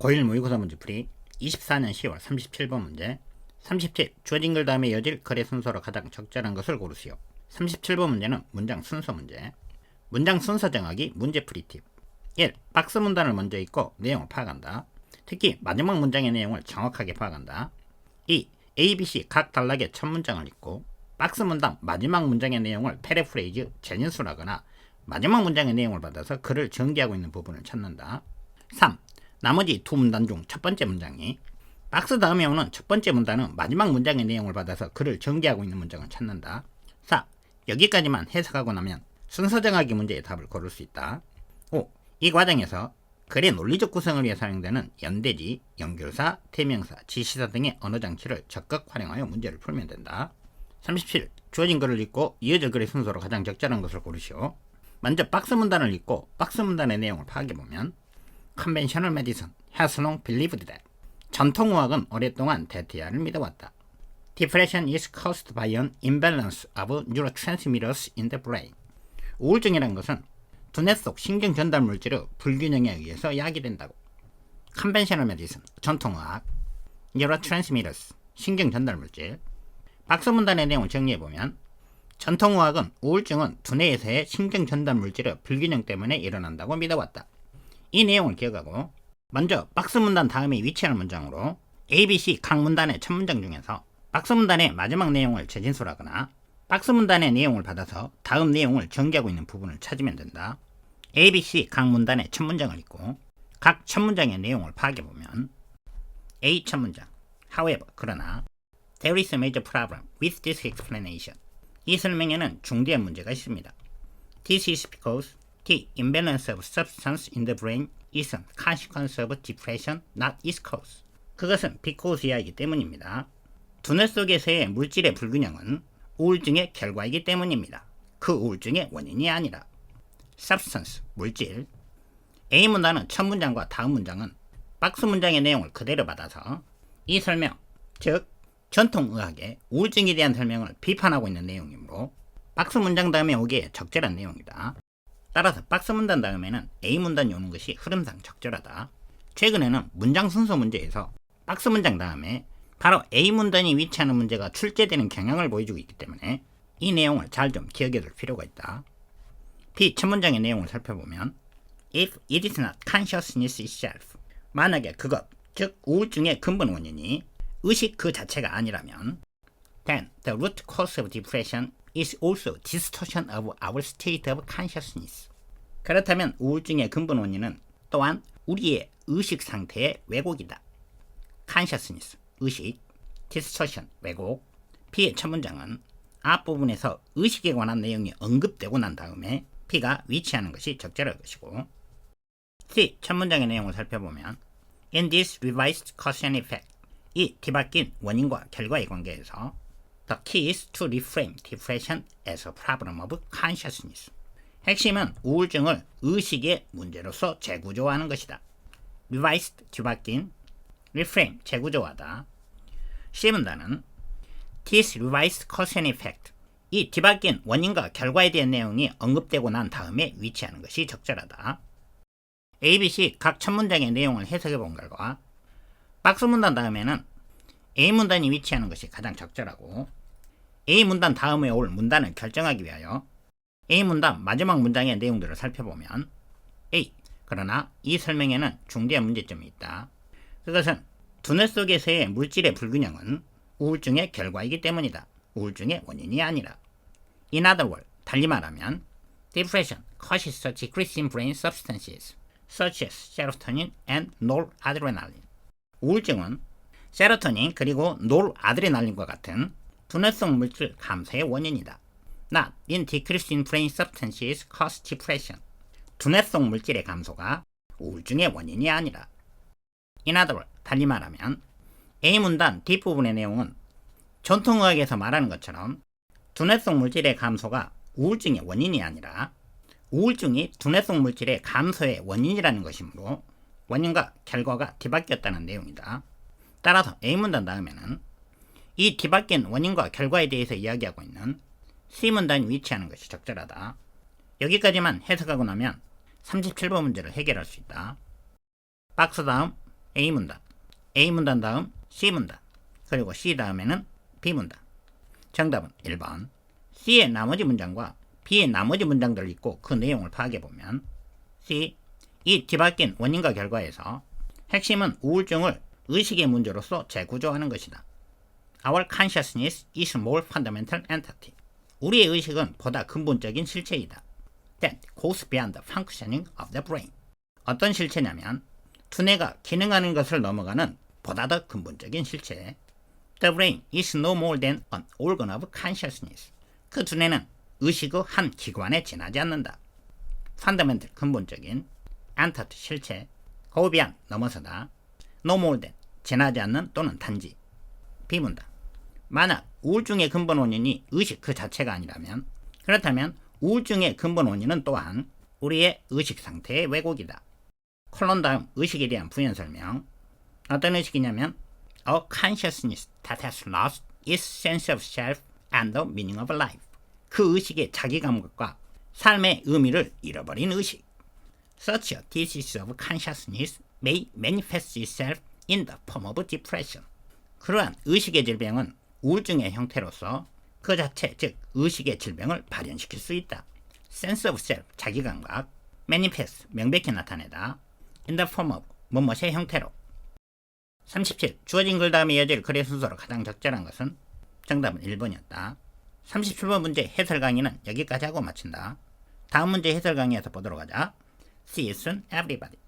고1 모의고사 문제풀이 24년 10월 37번 문제. 37. 주어진 글 다음에 이어질 글의 순서로 가장 적절한 것을 고르시오. 37번 문제는 문장 순서 문제. 문장 순서 정하기 문제풀이 팁. 1. 박스 문단을 먼저 읽고 내용을 파악한다. 특히 마지막 문장의 내용을 정확하게 파악한다. 2. A, B, C 각 단락의 첫 문장을 읽고 박스 문단 마지막 문장의 내용을 패러프레이즈, 재진술하거나 마지막 문장의 내용을 받아서 글을 전개하고 있는 부분을 찾는다. 3. 나머지 두 문단 중 첫 번째 문장이 박스 다음에 오는 첫 번째 문단은 마지막 문장의 내용을 받아서 글을 전개하고 있는 문장을 찾는다. 4. 여기까지만 해석하고 나면 순서 정하기 문제의 답을 고를 수 있다. 5. 이 과정에서 글의 논리적 구성을 위해 사용되는 연대지, 연결사, 대명사, 지시사 등의 언어 장치를 적극 활용하여 문제를 풀면 된다. 37. 주어진 글을 읽고 이어질 글의 순서로 가장 적절한 것을 고르시오. 먼저 박스 문단을 읽고 박스 문단의 내용을 파악해보면 Conventional medicine has long believed that 전통의학은 오랫동안 대퇴야를 믿어왔다. Depression is caused by an imbalance of neurotransmitters in the brain. 우울증이란 것은 두뇌 속 신경 전달 물질의 불균형에 의해서 야기된다고. Conventional medicine, 전통의학. Neurotransmitters, 신경 전달 물질. 박스 문단의 내용을 정리해보면 전통의학은 우울증은 두뇌에서의 신경 전달 물질의 불균형 때문에 일어난다고 믿어왔다. 이 내용을 기억하고 먼저 박스 문단 다음에 위치하는 문장으로 A, B, C 각 문단의 첫 문장 중에서 박스 문단의 마지막 내용을 재진술하거나 박스 문단의 내용을 받아서 다음 내용을 전개하고 있는 부분을 찾으면 된다. A, B, C 각 문단의 첫 문장을 읽고 각 첫 문장의 내용을 파악해보면 A 첫 문장 However, 그러나 There is a major problem with this explanation. 이 설명에는 중대한 문제가 있습니다. This is because the imbalance of substance in the brain is a consequence of depression, not its cause. 그것은 because 이하이기 때문입니다. 두뇌 속에서의 물질의 불균형은 우울증의 결과이기 때문입니다. 그 우울증의 원인이 아니라. substance, 물질. A 문단은 첫 문장과 다음 문장은 박스 문장의 내용을 그대로 받아서 이 설명, 즉 전통의학의 우울증에 대한 설명을 비판하고 있는 내용이므로 박스 문장 다음에 오기에 적절한 내용이다. 따라서 박스 문단 다음에는 A 문단이 오는 것이 흐름상 적절하다. 최근에는 문장 순서 문제에서 박스 문장 다음에 바로 A 문단이 위치하는 문제가 출제되는 경향을 보여주고 있기 때문에 이 내용을 잘 좀 기억해 둘 필요가 있다. B 첫 문장의 내용을 살펴보면 If it is not consciousness itself, 만약에 그것, 즉 우울증의 근본 원인이 의식 그 자체가 아니라면 then the root cause of depression is also distortion of our state of consciousness. 그렇다면 우울증의 근본 원인은 또한 우리의 의식 상태의 왜곡이다. consciousness, 의식, distortion, 왜곡. B의 첫 문장은 앞부분에서 의식에 관한 내용이 언급되고 난 다음에 B가 위치하는 것이 적절할 것이고 C 첫 문장의 내용을 살펴보면 In this revised cause and effect, 이 뒤바뀐 원인과 결과의 관계에서 The key is to reframe depression as a problem of consciousness. 핵심은 우울증을 의식의 문제로서 재구조화하는 것이다. Revised, 뒤바뀐, reframe, 재구조화하다. C 문단은 This revised cause and effect, 이 뒤바뀐 원인과 결과에 대한 내용이 언급되고 난 다음에 위치하는 것이 적절하다. A, B, C 각 첫 문장의 내용을 해석해 본 결과 박스 문단 다음에는 A 문단이 위치하는 것이 가장 적절하고 A 문단 다음에 올 문단을 결정하기 위하여 A 문단 마지막 문장의 내용들을 살펴보면 A. 그러나 이 설명에는 중대한 문제점이 있다. 그것은 두뇌 속에서의 물질의 불균형은 우울증의 결과이기 때문이다. 우울증의 원인이 아니라. In other words, 달리 말하면 Depression causes a decrease in brain substances such as serotonin and noradrenaline. 우울증은 세로토닌 그리고 노르아드레날린과 같은 두뇌 속 물질 감소의 원인이다. Not in decrease in brain substances cause depression. 두뇌 속 물질의 감소가 우울증의 원인이 아니라. In other words, 달리 말하면 A 문단 뒷부분의 내용은 전통의학에서 말하는 것처럼 두뇌 속 물질의 감소가 우울증의 원인이 아니라 우울증이 두뇌 속 물질의 감소의 원인이라는 것이므로 원인과 결과가 뒤바뀌었다는 내용이다. 따라서 A 문단 다음에는 이 뒤바뀐 원인과 결과에 대해서 이야기하고 있는 C 문단이 위치하는 것이 적절하다. 여기까지만 해석하고 나면 37번 문제를 해결할 수 있다. 박스 다음 A문단, A문단 다음 C문단, 그리고 C 다음에는 B문단. 정답은 1번. C의 나머지 문장과 B의 나머지 문장들을 읽고 그 내용을 파악해보면 C. 이 뒤바뀐 원인과 결과에서 핵심은 우울증을 의식의 문제로서 재구조하는 것이다. Our consciousness is more fundamental entity. 우리의 의식은 보다 근본적인 실체이다. That goes beyond the functioning of the brain. 어떤 실체냐면 두뇌가 기능하는 것을 넘어가는 보다 더 근본적인 실체. The brain is no more than an organ of consciousness. 그 두뇌는 의식의 한 기관에 지나지 않는다. Fundamental 근본적인, entity 실체, go beyond 넘어서다, no more than 지나지 않는 또는 단지. B문단. 만약 우울증의 근본 원인이 의식 그 자체가 아니라면, 그렇다면 우울증의 근본 원인은 또한 우리의 의식 상태의 왜곡이다. 콜론 다음 의식에 대한 부연 설명. 어떤 의식이냐면 A consciousness that has lost its sense of self and the meaning of life. 그 의식의 자기 감각과 삶의 의미를 잃어버린 의식. Such a disease of consciousness may manifest itself in the form of depression. 그러한 의식의 질병은 우울증의 형태로서 그 자체, 즉 의식의 질병을 발현시킬 수 있다. Sense of self, 자기감각. Manifest, 명백히 나타내다. In the form of, 무엇의 형태로. 37. 주어진 글 다음에 이어질 글의 순서로 가장 적절한 것은? 정답은 1번이었다. 37번 문제 해설 강의는 여기까지 하고 마친다. 다음 문제 해설 강의에서 보도록 하자. See you soon, everybody.